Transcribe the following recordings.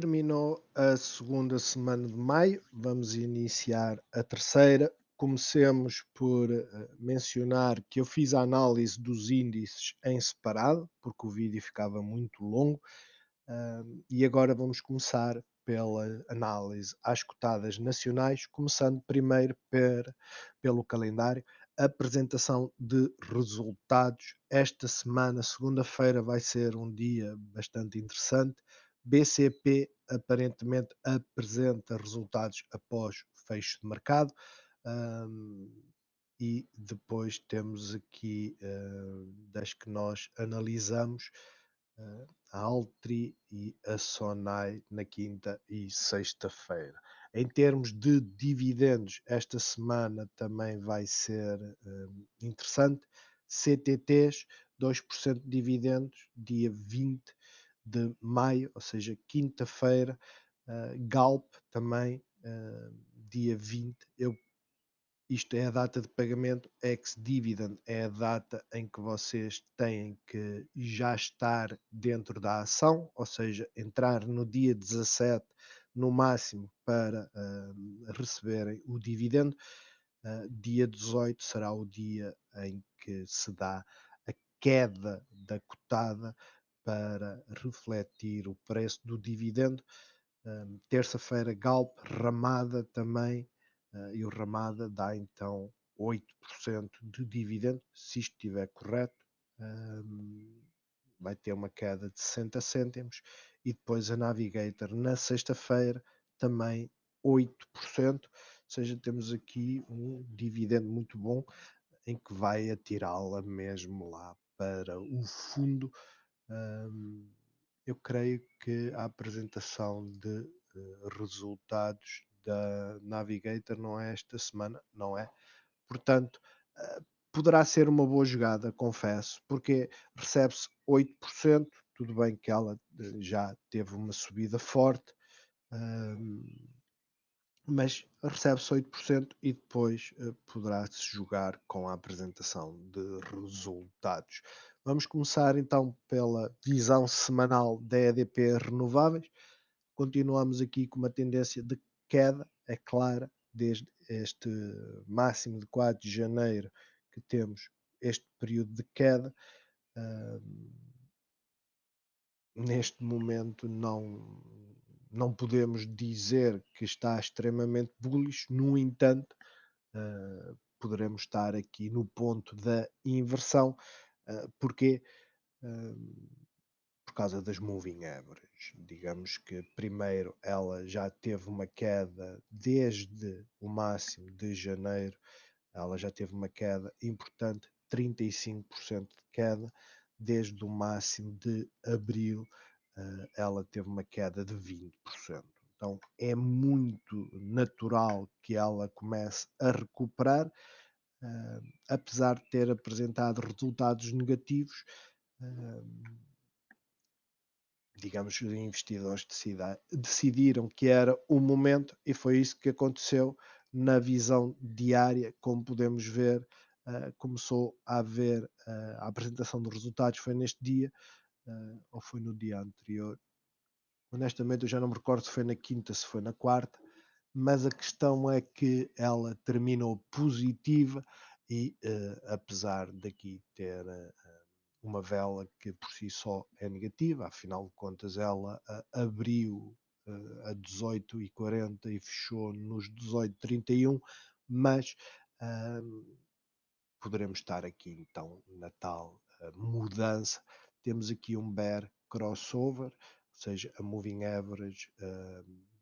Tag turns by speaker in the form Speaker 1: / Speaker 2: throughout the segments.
Speaker 1: Terminou a segunda semana de maio, vamos iniciar a terceira. Comecemos por mencionar que eu fiz a análise dos índices em separado, porque o vídeo ficava muito longo, e agora vamos começar pela análise às cotadas nacionais, começando primeiro pelo calendário. Apresentação de resultados. Esta semana, segunda-feira, vai ser um dia bastante interessante. BCP aparentemente apresenta resultados após o fecho de mercado. hum, e depois temos aqui das que nós analisamos a Altri e a Sonai na quinta e sexta-feira. Em termos de dividendos, esta semana também vai ser interessante. CTTs, 2% de dividendos, dia 20 de maio, ou seja, quinta-feira. Galp também, dia 20. Isto é a data de pagamento, ex-dividend é a data em que vocês têm que já estar dentro da ação, ou seja, entrar no dia 17 no máximo para receberem o dividendo. Dia 18 será o dia em que se dá a queda da cotada para refletir o preço do dividendo. Terça-feira, Galp, Ramada também, e o Ramada dá então 8% de dividendo, se isto estiver correto. Vai ter uma queda de 60 cêntimos. E depois a Navigator na sexta-feira também 8%, ou seja, temos aqui um dividendo muito bom em que vai atirá-la mesmo lá para o fundo. Eu creio que a apresentação de resultados da Navigator não é esta semana, não é? Portanto, poderá ser uma boa jogada, confesso, porque recebe-se 8%, tudo bem que ela já teve uma subida forte, hum, mas recebe-se 8% e depois poderá-se jogar com a apresentação de resultados. Vamos começar então pela visão semanal da EDP Renováveis. Continuamos aqui com uma tendência de queda, é clara, desde este máximo de 4 de janeiro que temos este período de queda. Hum, Neste momento não podemos dizer que está extremamente bullish, no entanto, poderemos estar aqui no ponto da inversão. Porquê? Uh, por causa das moving average. Digamos que primeiro ela já teve uma queda desde o máximo de janeiro, ela já teve uma queda importante, 35% de queda. Desde o máximo de abril, ela teve uma queda de 20%. Então é muito natural que ela comece a recuperar, apesar de ter apresentado resultados negativos. Digamos que os investidores decidiram que era o momento e foi isso que aconteceu na visão diária. Como podemos ver, começou a haver a apresentação dos resultados foi neste dia, ou foi no dia anterior. Honestamente, eu já não me recordo se foi na quinta, se foi na quarta, mas a questão é que ela terminou positiva e, apesar daqui ter uma vela que por si só é negativa, afinal de contas ela abriu a 18,40 e fechou nos 18,31, mas poderemos estar aqui então na tal mudança. Temos aqui um bear crossover, ou seja, a moving average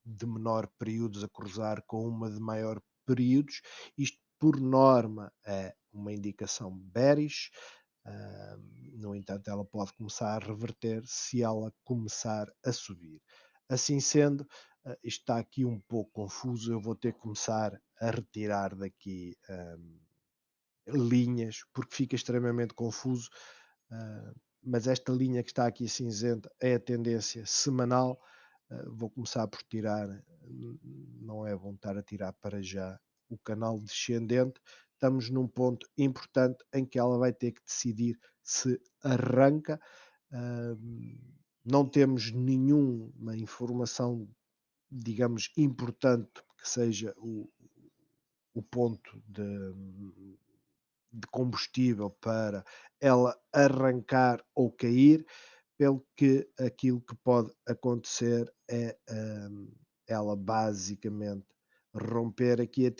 Speaker 1: de menor períodos a cruzar com uma de maior períodos. Isto, por norma, é uma indicação bearish. No entanto, ela pode começar a reverter se ela começar a subir. Assim sendo, isto está aqui um pouco confuso. Eu vou ter que começar a retirar daqui linhas, porque fica extremamente confuso. Mas esta linha que está aqui cinzenta é a tendência semanal. Vou começar por tirar, não é bom estar a tirar para já o canal descendente. Estamos num ponto importante em que ela vai ter que decidir se arranca não temos nenhuma informação, digamos, importante que seja o ponto de combustível para ela arrancar ou cair, pelo que aquilo que pode acontecer é, ela basicamente romper aqui a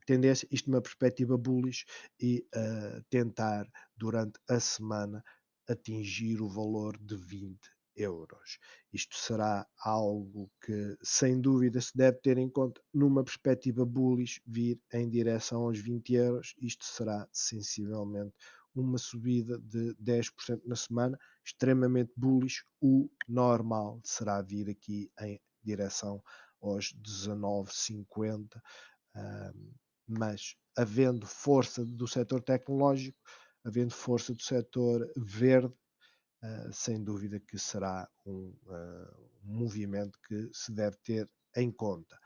Speaker 1: tendência, isto numa perspectiva bullish, e tentar durante a semana atingir o valor de 20 euros. Isto será algo que, sem dúvida, se deve ter em conta numa perspectiva bullish, vir em direção aos 20 euros. Isto será sensivelmente uma subida de 10% na semana, extremamente bullish. O normal será vir aqui em direção aos 19,50, mas havendo força do setor tecnológico, havendo força do setor verde, sem dúvida que será um movimento que se deve ter em conta.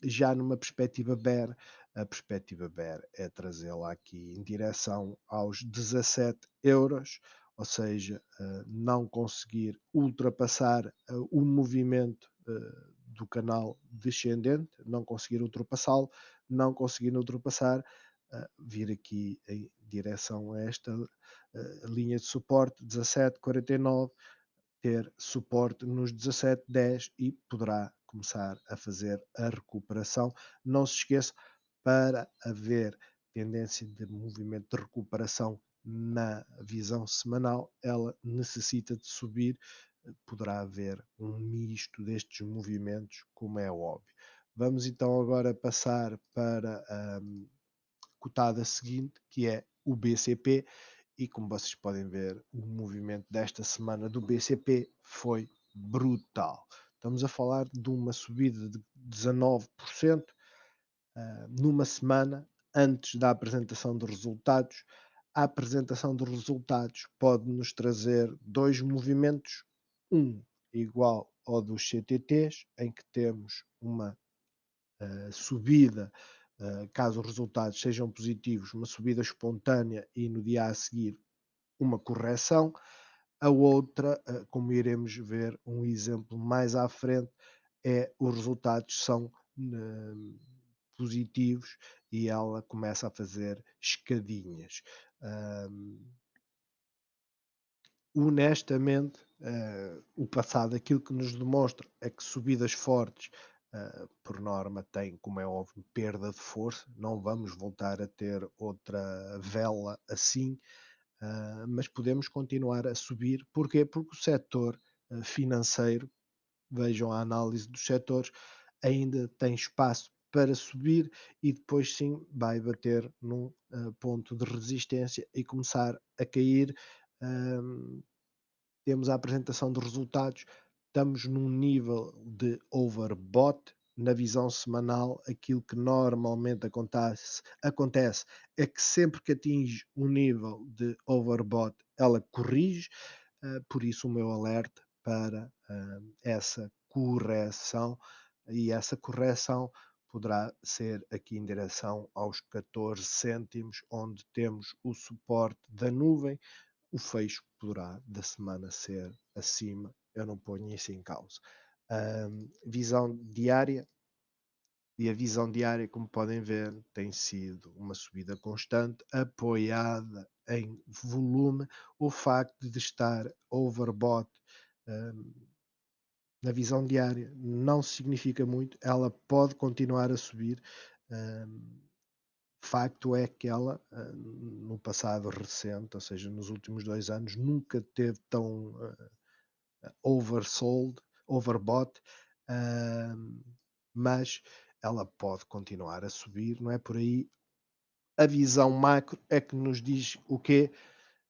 Speaker 1: Já numa perspectiva bear, a perspectiva bear é trazê-la aqui em direção aos 17 euros, ou seja, não conseguir ultrapassar o movimento do canal descendente, não conseguir ultrapassá-lo, não conseguir ultrapassar, vir aqui em direção a esta linha de suporte 17,49, ter suporte nos 17,10 e poderá começar a fazer a recuperação. Não se esqueça, para haver tendência de movimento de recuperação na visão semanal, ela necessita de subir. Poderá haver um misto destes movimentos, como é óbvio. Vamos então agora passar para a cotada seguinte, que é o BCP, e como vocês podem ver, o movimento desta semana do BCP foi brutal. Estamos a falar de uma subida de 19% numa semana antes da apresentação de resultados. A apresentação de resultados pode nos trazer dois movimentos, um igual ao dos CTTs, em que temos uma subida, caso os resultados sejam positivos, uma subida espontânea e no dia a seguir uma correção. A outra, como iremos ver um exemplo mais à frente, é os resultados são positivos e ela começa a fazer escadinhas. Honestamente, o passado, aquilo que nos demonstra é que subidas fortes, por norma, têm, como é óbvio, perda de força. Não vamos voltar a ter outra vela assim, mas podemos continuar a subir. Porquê? Porque o setor financeiro, vejam a análise dos setores, ainda tem espaço para subir e depois sim vai bater num ponto de resistência e começar a cair. hum, Temos a apresentação de resultados, estamos num nível de overbought. Na visão semanal, aquilo que normalmente acontece é que sempre que atinge um nível de overbought, ela corrige, por isso o meu alerta para essa correção, e essa correção poderá ser aqui em direção aos 14 cêntimos, onde temos o suporte da nuvem. O fecho poderá da semana ser acima, eu não ponho isso em causa. Visão diária, e a visão diária, como podem ver, tem sido uma subida constante, apoiada em volume. O facto de estar overbought na visão diária não significa muito, ela pode continuar a subir. Facto é que ela, no passado recente, ou seja, nos últimos 2 anos, nunca teve tão oversold, overbought, mas ela pode continuar a subir, não é por aí. A visão macro é que nos diz o quê?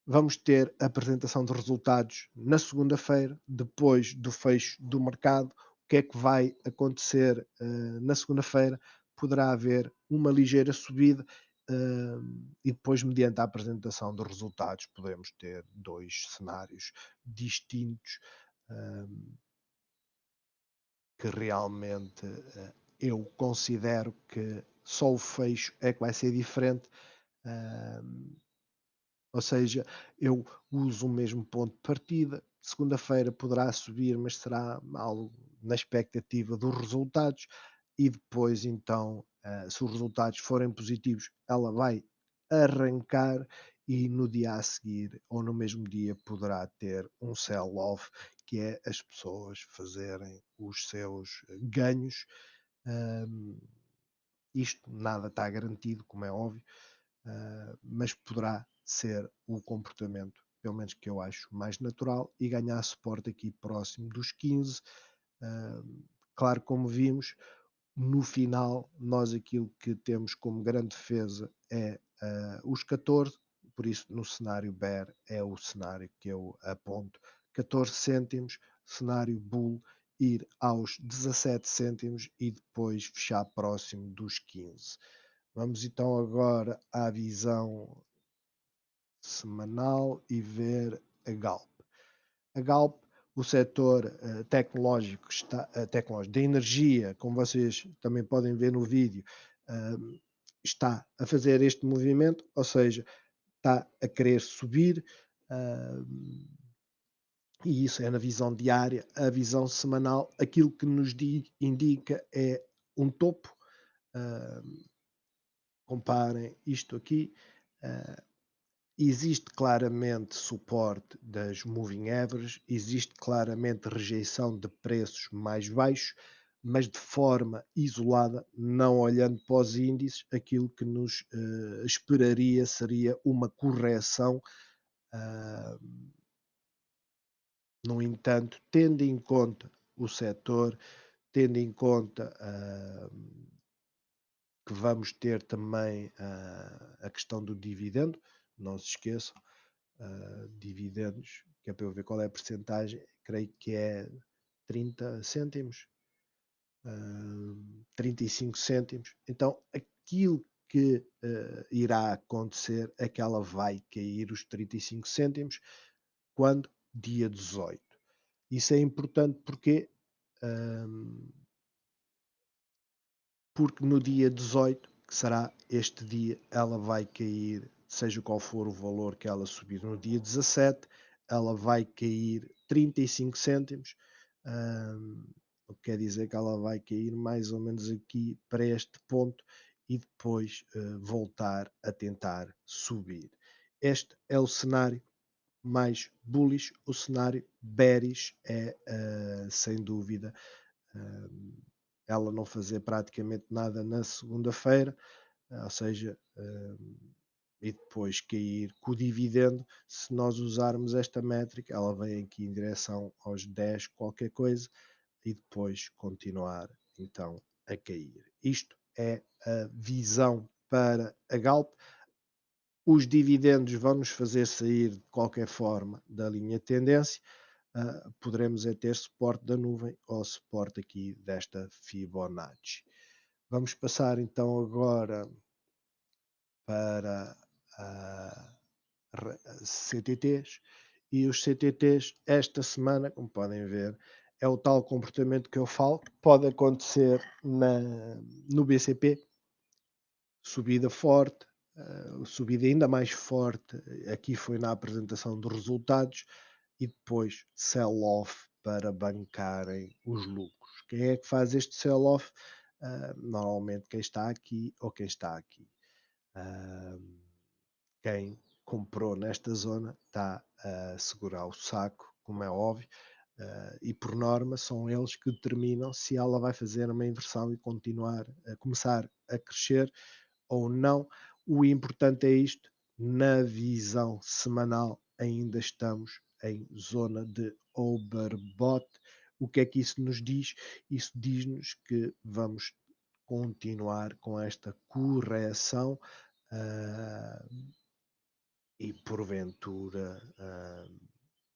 Speaker 1: Vamos ter a apresentação de resultados na segunda-feira, depois do fecho do mercado. O que é que vai acontecer na segunda-feira? Poderá haver uma ligeira subida e depois, mediante a apresentação dos resultados, podemos ter dois cenários distintos que realmente eu considero que só o fecho é que vai ser diferente. Ou seja, eu uso o mesmo ponto de partida, segunda-feira poderá subir, mas será algo na expectativa dos resultados e depois então, se os resultados forem positivos, ela vai arrancar e no dia a seguir ou no mesmo dia poderá ter um sell-off, que é as pessoas fazerem os seus ganhos. Hum, Isto nada está garantido, como é óbvio, mas poderá ser o comportamento, pelo menos que eu acho mais natural, e ganhar suporte aqui próximo dos 15. Ah, Claro, como vimos, no final, nós aquilo que temos como grande defesa é os 14, por isso no cenário bear é o cenário que eu aponto, 14 cêntimos, cenário bull ir aos 17 cêntimos e depois fechar próximo dos 15. Vamos então agora à visão semanal e ver a Galp. A Galp, o setor tecnológico, tecnológico da energia, como vocês também podem ver no vídeo, está a fazer este movimento, ou seja, está a querer subir, e isso é na visão diária. A visão semanal, aquilo que nos indica é um topo. Comparem isto aqui. Uh, Existe claramente suporte das moving averages, existe claramente rejeição de preços mais baixos, mas de forma isolada, não olhando para os índices, aquilo que nos esperaria seria uma correção. Uh, no entanto, tendo em conta o setor, tendo em conta que vamos ter também a questão do dividendo, não se esqueçam, dividendos, que é para eu ver qual é a percentagem, creio que é 30 cêntimos, 35 cêntimos. Então, aquilo que irá acontecer é que ela vai cair os 35 cêntimos quando? Dia 18. Isso é importante porque, porque no dia 18, que será este dia, ela vai cair, seja qual for o valor que ela subir no dia 17, ela vai cair 35 cêntimos, o que quer dizer que ela vai cair mais ou menos aqui para este ponto e depois voltar a tentar subir. Este é o cenário mais bullish, o cenário bearish é sem dúvida ela não fazer praticamente nada na segunda-feira, ou seja, e depois cair com o dividendo. Se nós usarmos esta métrica, ela vem aqui em direção aos 10 qualquer coisa e depois continuar então a cair. Isto é a visão para a Galp. Os dividendos vão nos fazer sair de qualquer forma da linha de tendência. Poderemos é ter suporte da nuvem ou suporte aqui desta Fibonacci. Vamos passar então agora para CTTs e os CTTs esta semana, como podem ver, é o tal comportamento que eu falo, pode acontecer no BCP, subida forte, subida ainda mais forte, aqui foi na apresentação dos resultados, e depois sell-off para bancarem os lucros. Quem é que faz este sell-off? Normalmente quem está aqui ou quem está aqui. Quem comprou nesta zona está a segurar o saco, como é óbvio, e por norma são eles que determinam se ela vai fazer uma inversão e continuar a começar a crescer ou não. O importante é isto, na visão semanal ainda estamos em zona de overbought. O que é que isso nos diz? Isso diz-nos que vamos continuar com esta correção e porventura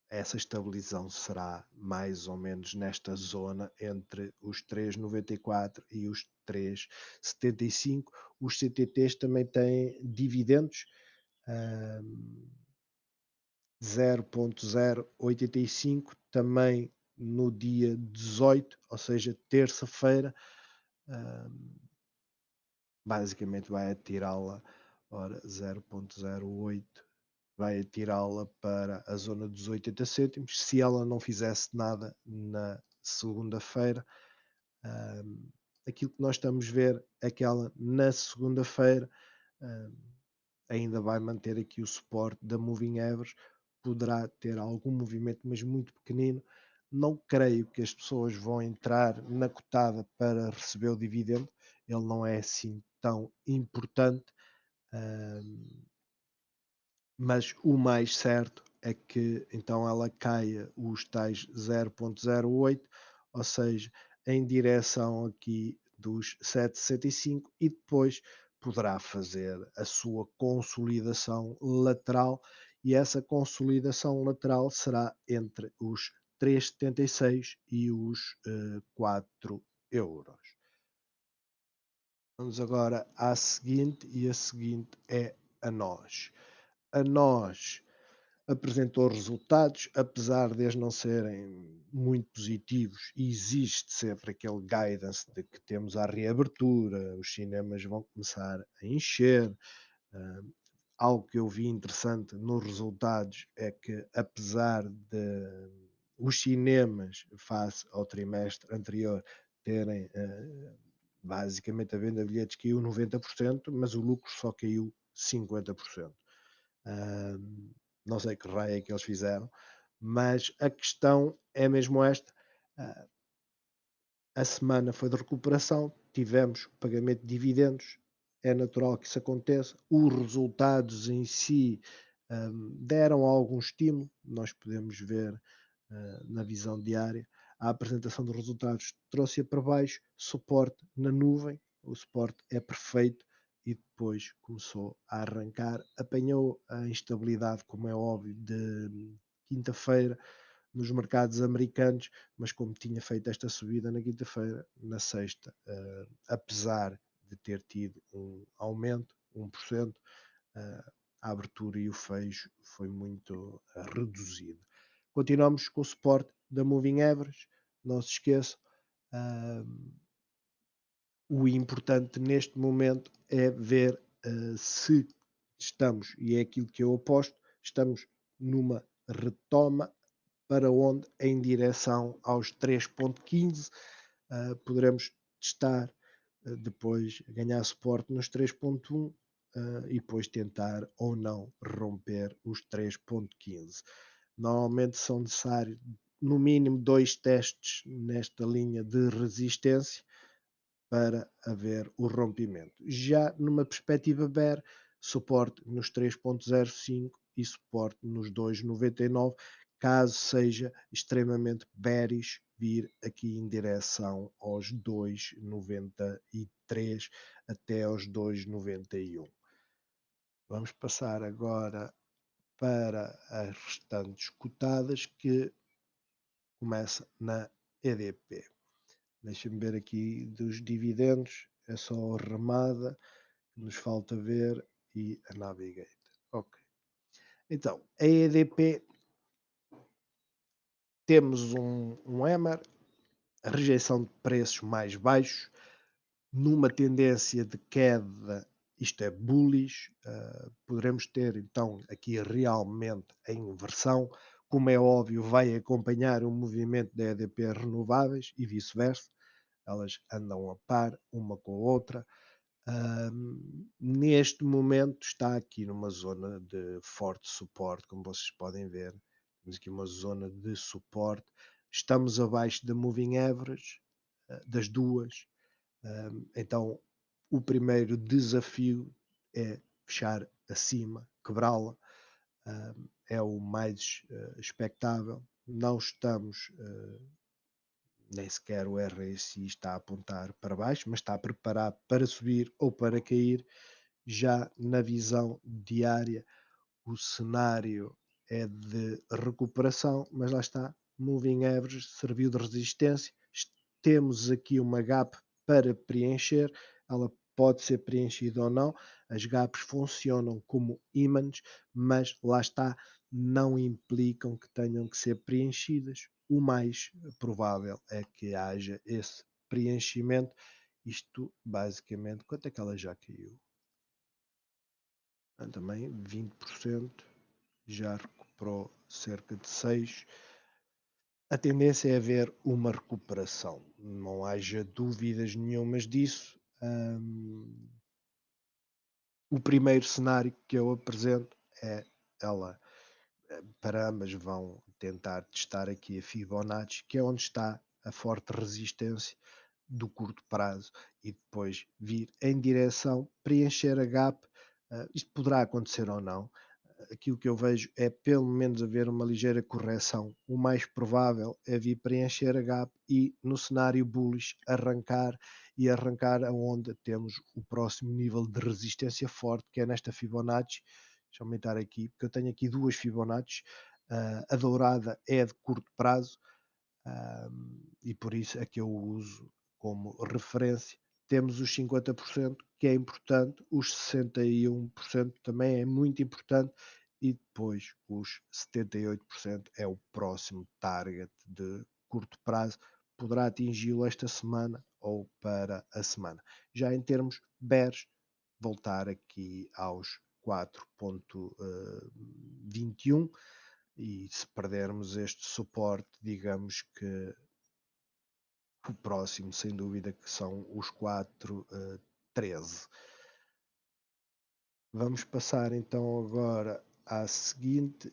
Speaker 1: essa estabilização será mais ou menos nesta zona entre os 3,94 e os 3,75. Os CTTs também têm dividendos, 0,085 também no dia 18, ou seja, terça-feira. Basicamente vai atirá-la, ora, 0,08 vai atirá-la para a zona dos 80 cêntimos. Se ela não fizesse nada na segunda-feira, hum, aquilo que nós estamos a ver é que ela na segunda-feira hum, ainda vai manter aqui o suporte da Moving Average, poderá ter algum movimento, mas muito pequenino. Não creio que as pessoas vão entrar na cotada para receber o dividendo, ele não é assim tão importante. hum, mas o mais certo é que então ela caia os tais 0,08, ou seja, em direção aqui dos 7,65 e depois poderá fazer a sua consolidação lateral e essa consolidação lateral será entre os 3,76 e os 4 euros. Vamos agora à seguinte e a seguinte é a nós. A nós apresentou resultados, apesar de eles não serem muito positivos, existe sempre aquele guidance de que temos a reabertura, os cinemas vão começar a encher. Uh, Algo que eu vi interessante nos resultados é que, apesar de os cinemas, face ao trimestre anterior, terem basicamente a venda de bilhetes caiu 90%, mas o lucro só caiu 50%. Uh, não sei que raio é que eles fizeram, mas a questão é mesmo esta. Uh, a semana foi de recuperação, tivemos pagamento de dividendos, é natural que isso aconteça. Os resultados em si deram algum estímulo, nós podemos ver na visão diária. A apresentação dos resultados trouxe-a para baixo, suporte na nuvem, o suporte é perfeito e depois começou a arrancar, apanhou a instabilidade, como é óbvio, de quinta-feira nos mercados americanos, mas como tinha feito esta subida na quinta-feira, na sexta, apesar de ter tido um aumento, 1%, a abertura e o fecho foi muito reduzido. Continuamos com o suporte da Moving Average, não se esqueçam, o importante neste momento é ver se estamos, e é aquilo que eu aposto, estamos numa retoma para onde? Em direção aos 3,15. Poderemos testar depois ganhar suporte nos 3,1 e depois tentar ou não romper os 3,15. Normalmente são necessários no mínimo 2 testes nesta linha de resistência para haver o rompimento. Já numa perspectiva bear, suporte nos 3,05 e suporte nos 2,99, caso seja extremamente bearish vir aqui em direção aos 2,93 até aos 2,91. Vamos passar agora para as restantes cotadas que começa na EDP. Deixa-me ver aqui dos dividendos, é só a remada que nos falta ver e a Navigate. Ok. Então, a EDP temos um EMER, a rejeição de preços mais baixos, numa tendência de queda, isto é bullish, poderemos ter então aqui realmente a inversão, como é óbvio, vai acompanhar o movimento da EDP renováveis e vice-versa, elas andam a par uma com a outra. Neste momento está aqui numa zona de forte suporte, como vocês podem ver. Temos aqui uma zona de suporte. Estamos abaixo da moving average, das duas. Então, o primeiro desafio é fechar acima, quebrá-la. É o mais expectável. Não estamos nem sequer o RSI está a apontar para baixo, mas está preparado para subir ou para cair. Já na visão diária, o cenário é de recuperação, mas lá está, moving average serviu de resistência. Temos aqui uma gap para preencher, ela pode ser preenchida ou não. As gaps funcionam como ímãs, mas lá está, não implicam que tenham que ser preenchidas. O mais provável é que haja esse preenchimento. Isto basicamente, quanto é que ela já caiu? Também 20%. já recuperou cerca de 6. A tendência é haver uma recuperação, não haja dúvidas nenhumas disso. O primeiro cenário que eu apresento é ela, para ambas vão tentar testar aqui a Fibonacci, que é onde está a forte resistência do curto prazo, e depois vir em direção preencher a gap. Isto poderá acontecer ou não. Aquilo que eu vejo é pelo menos haver uma ligeira correção. O mais provável é vir preencher a gap e no cenário bullish arrancar aonde temos o próximo nível de resistência forte, que é nesta Fibonacci. Deixa eu aumentar aqui, porque eu tenho aqui duas Fibonacci. A dourada é de curto prazo, e por isso é que eu uso como referência. Temos os 50%, que é importante, os 61% também é muito importante, e depois os 78% é o próximo target de curto prazo, poderá atingi-lo esta semana ou para a semana. Já em termos bears, voltar aqui aos 4.21, e se perdermos este suporte, digamos que o próximo, sem dúvida, que são os 4.13. Vamos passar então agora à seguinte,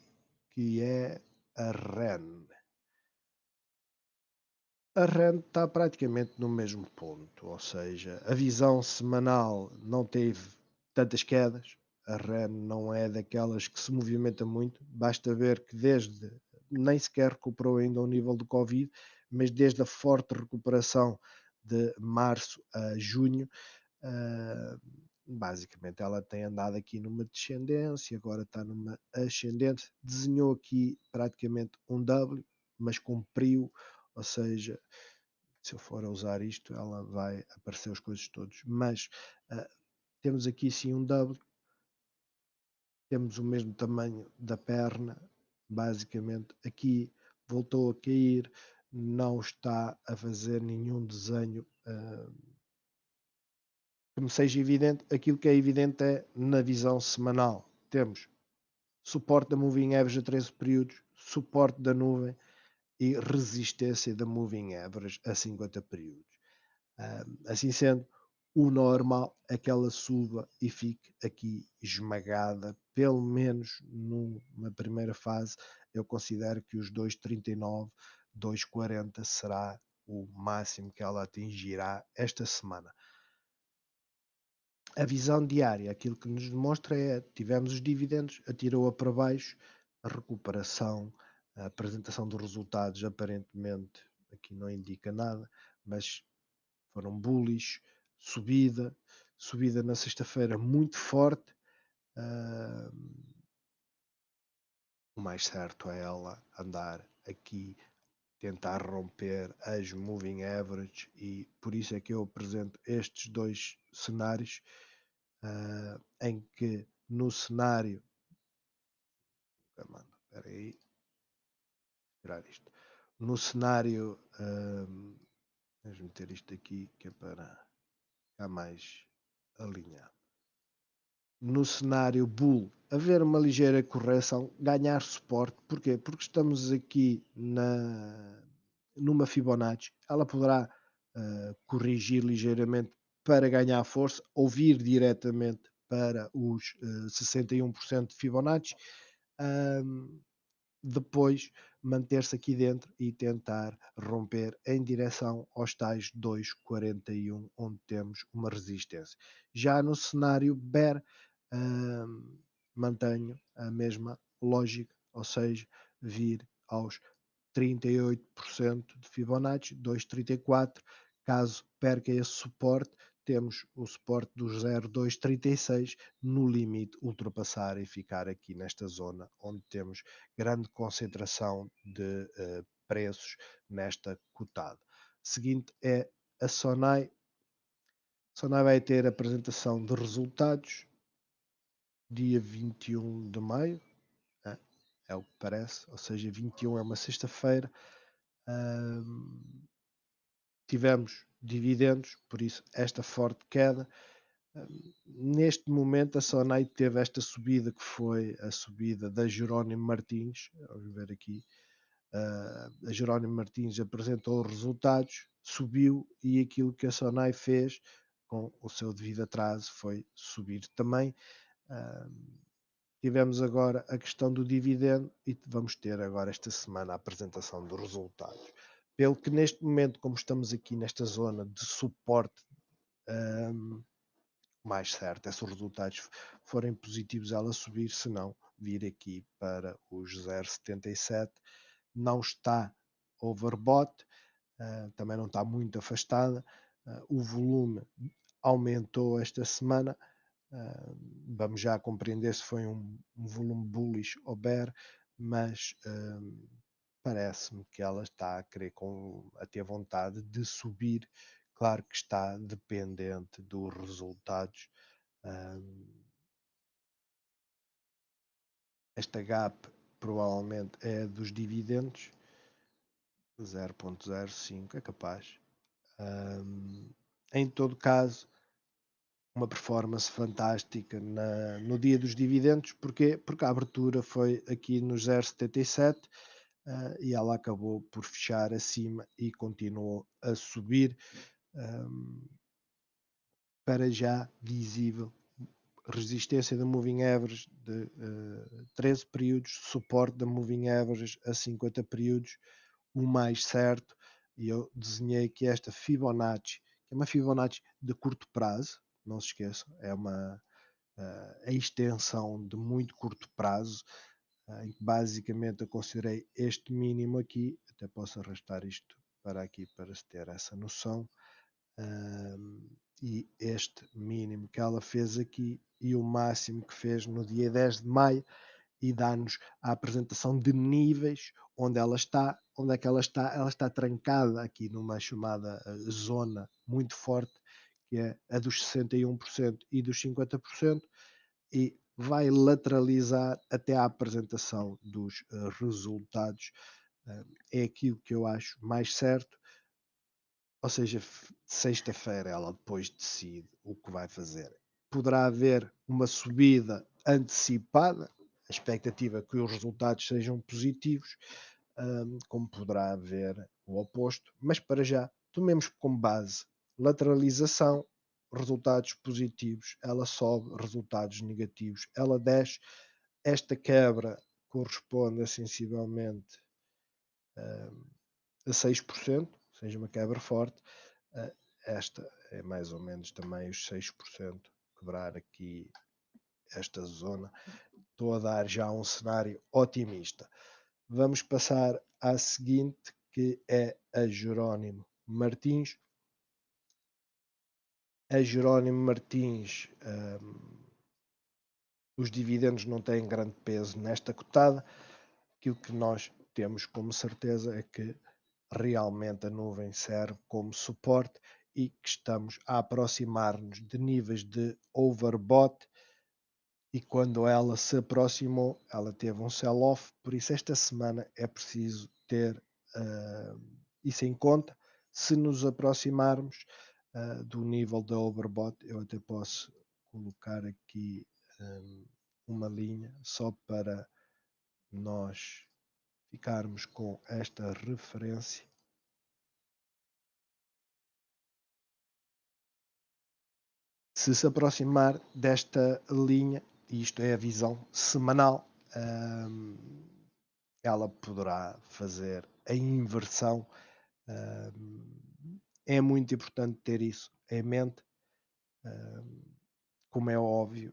Speaker 1: que é a REN. A REN está praticamente no mesmo ponto, ou seja, a visão semanal não teve tantas quedas. A REN não é daquelas que se movimenta muito, basta ver que nem sequer recuperou ainda o nível do Covid, mas desde a forte recuperação de março a junho, basicamente ela tem andado aqui numa descendência, agora está numa ascendente, desenhou aqui praticamente um W, mas compriu, ou seja, se eu for a usar isto, ela vai aparecer as coisas todas. Mas temos aqui sim um W, temos o mesmo tamanho da perna, basicamente. Aqui voltou a cair, não está a fazer nenhum desenho que me seja evidente. Aquilo que é evidente é na visão semanal. Temos suporte da Moving Average a 13 períodos, suporte da nuvem e resistência da Moving Average a 50 períodos. Assim sendo, o normal é que ela suba e fique aqui esmagada, pelo menos numa primeira fase. Eu considero que os 2,39, 2,40 será o máximo que ela atingirá esta semana. A visão diária, aquilo que nos demonstra é: tivemos os dividendos, atirou-a para baixo, a recuperação, a apresentação dos resultados aparentemente aqui não indica nada, mas foram bullish, subida na sexta-feira muito forte. O mais certo é ela andar aqui, tentar romper as moving average, e por isso é que eu apresento estes dois cenários, em que no cenário, espera aí, tirar isto, no cenário, vamos meter isto aqui que é para ficar mais alinhado. No cenário bull, haver uma ligeira correção, ganhar suporte. Porquê? Porque estamos aqui numa Fibonacci. Ela poderá corrigir ligeiramente para ganhar força, ou vir diretamente para os 61% de Fibonacci. Depois manter-se aqui dentro e tentar romper em direção aos tais 2,41, onde temos uma resistência. Já no cenário bear, mantenho a mesma lógica, ou seja, vir aos 38% de Fibonacci, 2,34. Caso perca esse suporte, temos o suporte do 0,236, no limite ultrapassar e ficar aqui nesta zona onde temos grande concentração de preços nesta cotada. Seguinte é a Sonai. A Sonai vai ter apresentação de resultados dia 21 de maio, é o que parece, ou seja, 21 é uma sexta-feira. Tivemos dividendos, por isso esta forte queda. Neste momento a Sonai teve esta subida que foi a subida da Jerónimo Martins, vamos ver aqui, a Jerónimo Martins apresentou os resultados, subiu e aquilo que a Sonai fez com o seu devido atraso foi subir também. Tivemos agora a questão do dividendo e vamos ter agora esta semana a apresentação dos resultados. Pelo que neste momento, como estamos aqui nesta zona de suporte, mais certo é se os resultados forem positivos ela subir, se não vir aqui para os 0,77. Não está overbought, também não está muito afastada, o volume aumentou esta semana. Vamos já compreender se foi um volume bullish ou bear, mas parece-me que ela está a querer a ter vontade de subir. Claro que está dependente dos resultados. Esta gap provavelmente é dos dividendos, 0,05 é capaz. Em todo caso, uma performance fantástica no dia dos dividendos. Porquê? Porque a abertura foi aqui no 0,77 e ela acabou por fechar acima e continuou a subir, para já visível resistência da Moving Average de 13 períodos, suporte da Moving Average a 50 períodos, o mais certo, e eu desenhei aqui esta Fibonacci, que é uma Fibonacci de curto prazo, não se esqueçam, é uma a extensão de muito curto prazo, em que basicamente eu considerei este mínimo aqui, até posso arrastar isto para aqui para se ter essa noção, e este mínimo que ela fez aqui e o máximo que fez no dia 10 de maio e dá-nos a apresentação de níveis onde ela está. Onde é que ela está? Ela está trancada aqui numa chamada zona muito forte, que é a dos 61% e dos 50%, e vai lateralizar até à apresentação dos resultados. É aquilo que eu acho mais certo. Ou seja, sexta-feira ela depois decide o que vai fazer. Poderá haver uma subida antecipada, a expectativa é que os resultados sejam positivos, como poderá haver o oposto, mas para já, tomemos como base lateralização, resultados positivos, ela sobe, resultados negativos, ela desce. Esta quebra corresponde a sensivelmente a 6%, ou seja, uma quebra forte. Esta é mais ou menos também os 6%, quebrar aqui esta zona. Estou a dar já um cenário otimista. Vamos passar à seguinte, que é a Jerónimo Martins. A Jerónimo Martins, os dividendos não têm grande peso nesta cotada. Aquilo que nós temos como certeza é que realmente a nuvem serve como suporte e que estamos a aproximar-nos de níveis de overbought, e quando ela se aproximou, ela teve um sell-off, por isso esta semana é preciso ter isso em conta. Se nos aproximarmos do nível da overbought, eu até posso colocar aqui uma linha só para nós ficarmos com esta referência. Se aproximar desta linha, e isto é a visão semanal, ela poderá fazer a inversão. É muito importante ter isso em mente. Como é óbvio,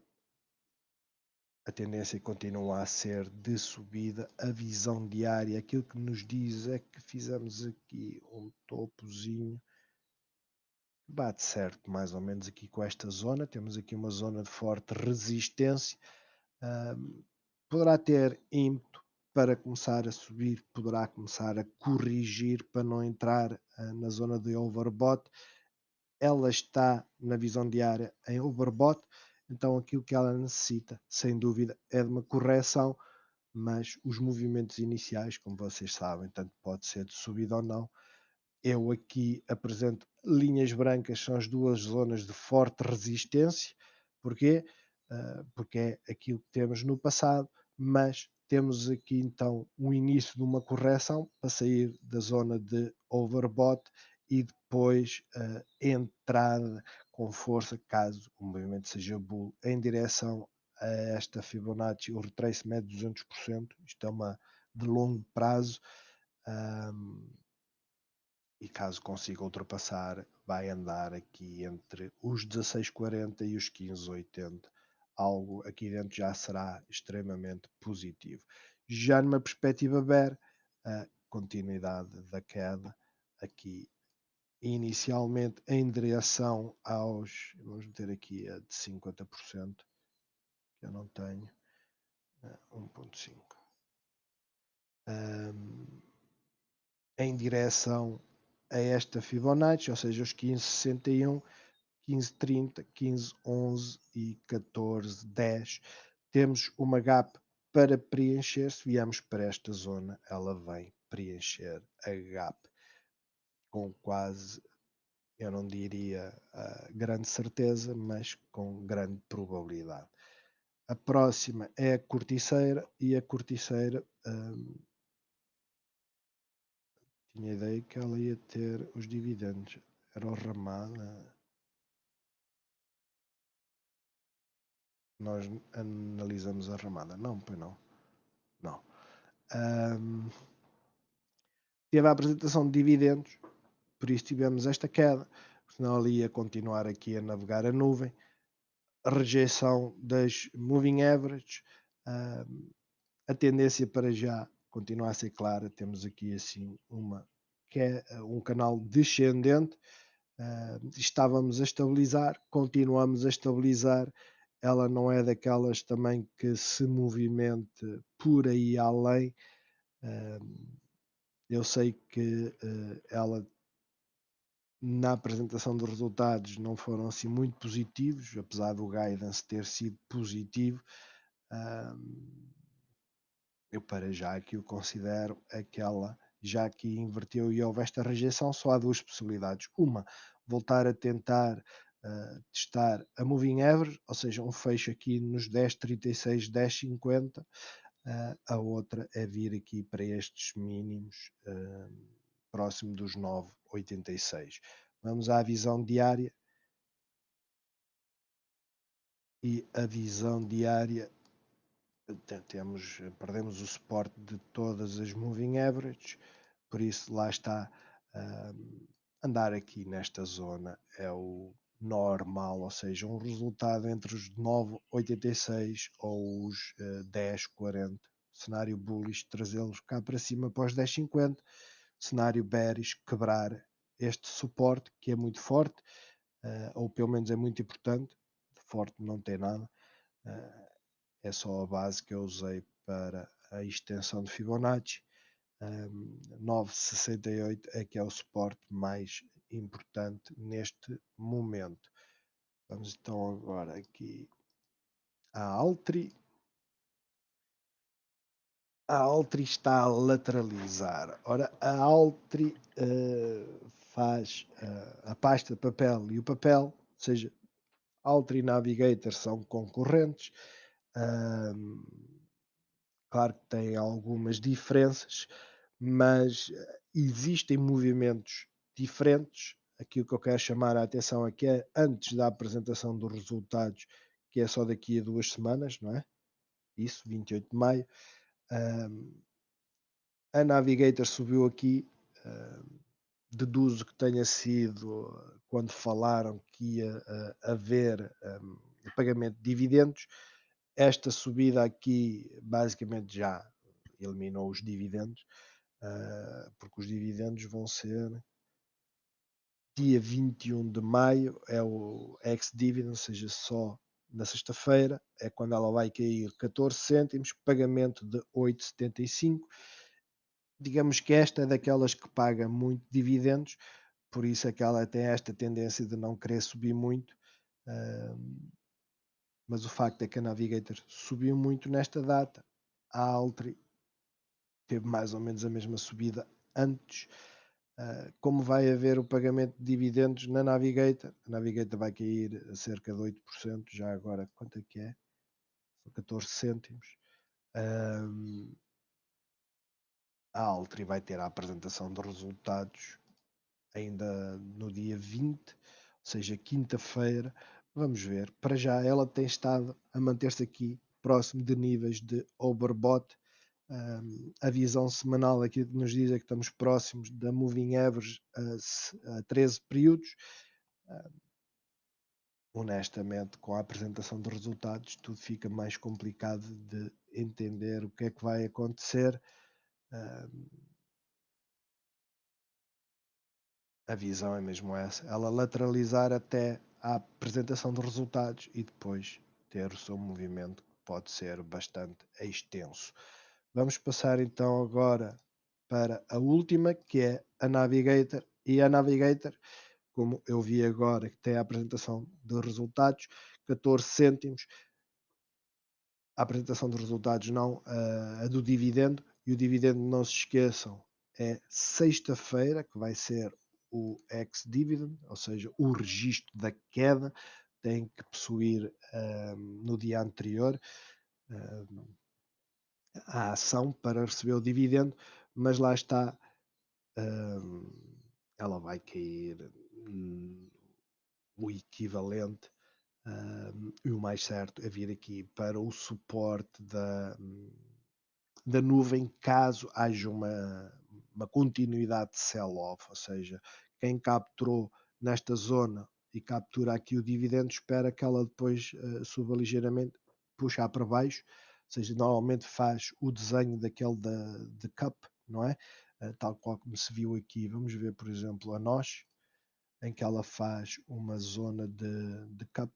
Speaker 1: a tendência continua a ser de subida. A visão diária, aquilo que nos diz é que fizemos aqui um topozinho, bate certo mais ou menos aqui com esta zona. Temos aqui uma zona de forte resistência. Poderá ter ímpeto para começar a subir, poderá começar a corrigir para não entrar na zona de overbought. Ela está na visão diária em overbought, então aquilo que ela necessita, sem dúvida, é de uma correção, mas os movimentos iniciais, como vocês sabem, tanto pode ser de subida ou não. Eu aqui apresento linhas brancas são as 2 zonas de forte resistência. Porquê? Porque é aquilo que temos no passado, mas temos aqui então o início de uma correção para sair da zona de overbought e depois a entrada com força, caso o movimento seja bull, em direção a esta Fibonacci, o retrace médio de 200%. Isto é uma de longo prazo. E caso consiga ultrapassar, vai andar aqui entre os 16,40 e os 15,80. Algo aqui dentro já será extremamente positivo. Já numa perspectiva bear, a continuidade da queda aqui inicialmente em direção aos, vamos meter aqui a de 50%, que eu não tenho, 1.5, em direção a esta Fibonacci, ou seja, os 15,61, 15,30, 15,11 e 14,10. Temos uma gap para preencher. Se viemos para esta zona, ela vem preencher a gap com quase, eu não diria grande certeza, mas com grande probabilidade. A próxima é a corticeira, e a corticeira tinha a ideia que ela ia ter os dividendos. Era o Ramada. Nós analisamos a Ramada. Não, pois não. Não. Teve a apresentação de dividendos, por isso tivemos esta queda, senão ela ia continuar aqui a navegar a nuvem. A rejeição das moving average, a tendência para já continua a ser clara. Temos aqui assim um canal descendente. Estávamos a estabilizar, continuamos a estabilizar. Ela não é daquelas também que se movimente por aí além. Eu sei que ela, na apresentação dos resultados, não foram assim muito positivos, apesar do guidance ter sido positivo. Eu para já aqui o considero aquela, já que inverteu e houve esta rejeição, só há duas possibilidades. Uma, voltar a tentar testar a moving average, ou seja, um fecho aqui nos 10,36, 10,50. A outra é vir aqui para estes mínimos próximo dos 9,86. Vamos à visão diária. E a visão diária, perdemos o suporte de todas as moving averages, por isso lá está. Andar aqui nesta zona é o normal, ou seja, um resultado entre os 9,86 ou os 10,40. Cenário bullish, trazê-los cá para cima para os 10,50. Cenário bearish, quebrar este suporte que é muito forte, ou pelo menos é muito importante. Forte não tem nada, é só a base que eu usei para a extensão de Fibonacci. 9,68 é que é o suporte mais importante neste momento. Vamos então agora aqui à Altri. A Altri está a lateralizar. Ora, a Altri faz a pasta de papel e o papel, ou seja, Altri e Navigator são concorrentes. Claro que tem algumas diferenças, mas existem movimentos diferentes. Aqui o que eu quero chamar a atenção aqui é antes da apresentação dos resultados, que é só daqui a 2 semanas, não é? Isso, 28 de maio. A Navigator subiu aqui, deduzo que tenha sido quando falaram que ia haver pagamento de dividendos. Esta subida aqui basicamente já eliminou os dividendos, porque os dividendos vão ser dia 21 de maio, é o ex-dividend, ou seja, só na sexta-feira, é quando ela vai cair 14 cêntimos, pagamento de 8,75. Digamos que esta é daquelas que paga muito dividendos, por isso é que ela tem esta tendência de não querer subir muito, mas o facto é que a Navigator subiu muito nesta data. A Altri teve mais ou menos a mesma subida antes. Como vai haver o pagamento de dividendos na Navigator. A Navigator vai cair a cerca de 8%, já agora, quanto é que é? São 14 cêntimos. A Altri vai ter a apresentação de resultados ainda no dia 20, ou seja, quinta-feira. Vamos ver. Para já, ela tem estado a manter-se aqui próximo de níveis de overbought. A visão semanal aqui nos diz é que estamos próximos da moving average a 13 períodos. Honestamente, com a apresentação de resultados, tudo fica mais complicado de entender o que é que vai acontecer. A visão é mesmo essa, ela lateralizar até a apresentação de resultados e depois ter o seu movimento, que pode ser bastante extenso. Vamos passar então agora para a última, que é a Navigator. E a Navigator, como eu vi agora, que tem a apresentação de resultados, 14 cêntimos. A apresentação de resultados não, a do dividendo. E o dividendo, não se esqueçam, é sexta-feira, que vai ser o ex-dividend, ou seja, o registro da queda. Tem que possuir no dia anterior a ação para receber o dividendo, mas lá está, ela vai cair o equivalente, e o mais certo é vir aqui para o suporte da nuvem, caso haja uma continuidade de sell-off, ou seja, quem capturou nesta zona e captura aqui o dividendo, espera que ela depois suba ligeiramente, puxar para baixo, ou seja, normalmente faz o desenho daquele de cup, não é? Tal qual como se viu aqui. Vamos ver, por exemplo, a nós, em que ela faz uma zona de cup,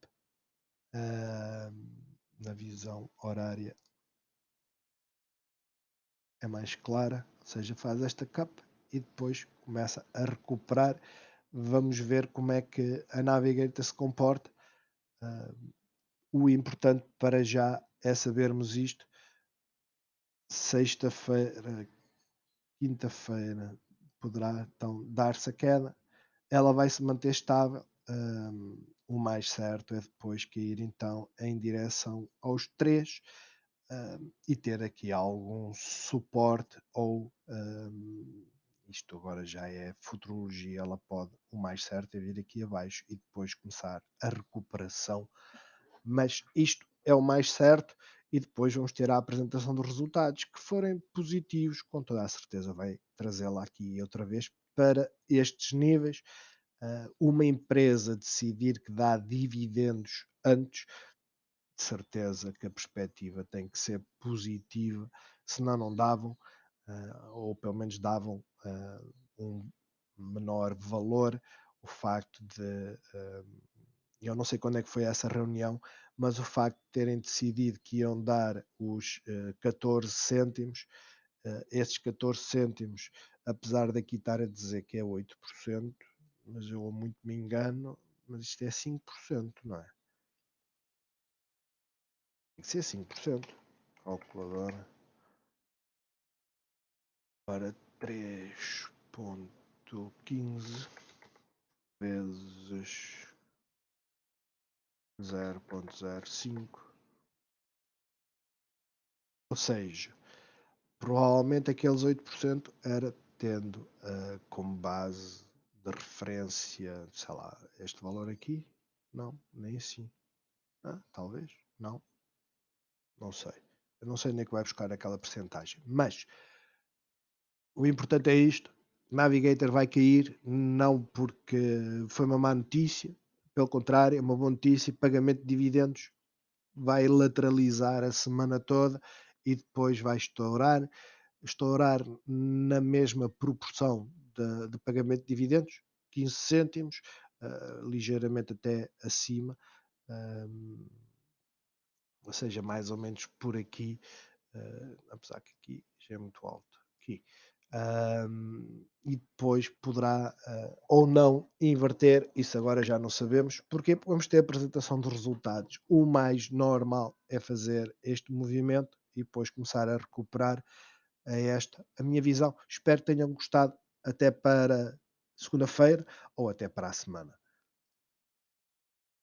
Speaker 1: na visão horária é mais clara, ou seja, faz esta capa e depois começa a recuperar. Vamos ver como é que a Navigator se comporta. O importante para já é sabermos isto. Sexta-feira, quinta-feira poderá então dar-se a queda. Ela vai se manter estável. O mais certo é depois cair então em direção aos 3 e ter aqui algum suporte ou isto agora já é futurologia, ela pode, o mais certo é vir aqui abaixo e depois começar a recuperação, mas isto é o mais certo. E depois vamos ter a apresentação dos resultados, que forem positivos, com toda a certeza vai trazê-la aqui outra vez para estes níveis. Uma empresa decidir que dá dividendos antes, de certeza que a perspectiva tem que ser positiva, senão não davam, ou pelo menos davam um menor valor. O facto de, eu não sei quando é que foi essa reunião, mas o facto de terem decidido que iam dar os 14 cêntimos, esses 14 cêntimos, apesar daqui estar a dizer que é 8%, mas eu muito me engano, mas isto é 5%, não é? Tem que ser 5%. Calculadora. Para 3,15 vezes 0,05. Ou seja, provavelmente aqueles 8% era tendo como base de referência, sei lá, este valor aqui. Não, nem assim. Talvez, não sei. Eu não sei nem que vai buscar aquela percentagem. Mas o importante é isto. Navigator vai cair, não porque foi uma má notícia, pelo contrário, é uma boa notícia. Pagamento de dividendos vai lateralizar a semana toda e depois vai estourar na mesma proporção de pagamento de dividendos, 15 cêntimos, ligeiramente até acima, ou seja, mais ou menos por aqui, apesar que aqui já é muito alto. Aqui. E depois poderá ou não inverter, isso agora já não sabemos, porque vamos ter a apresentação dos resultados. O mais normal é fazer este movimento e depois começar a recuperar a minha visão. Espero que tenham gostado até para segunda-feira ou até para a semana.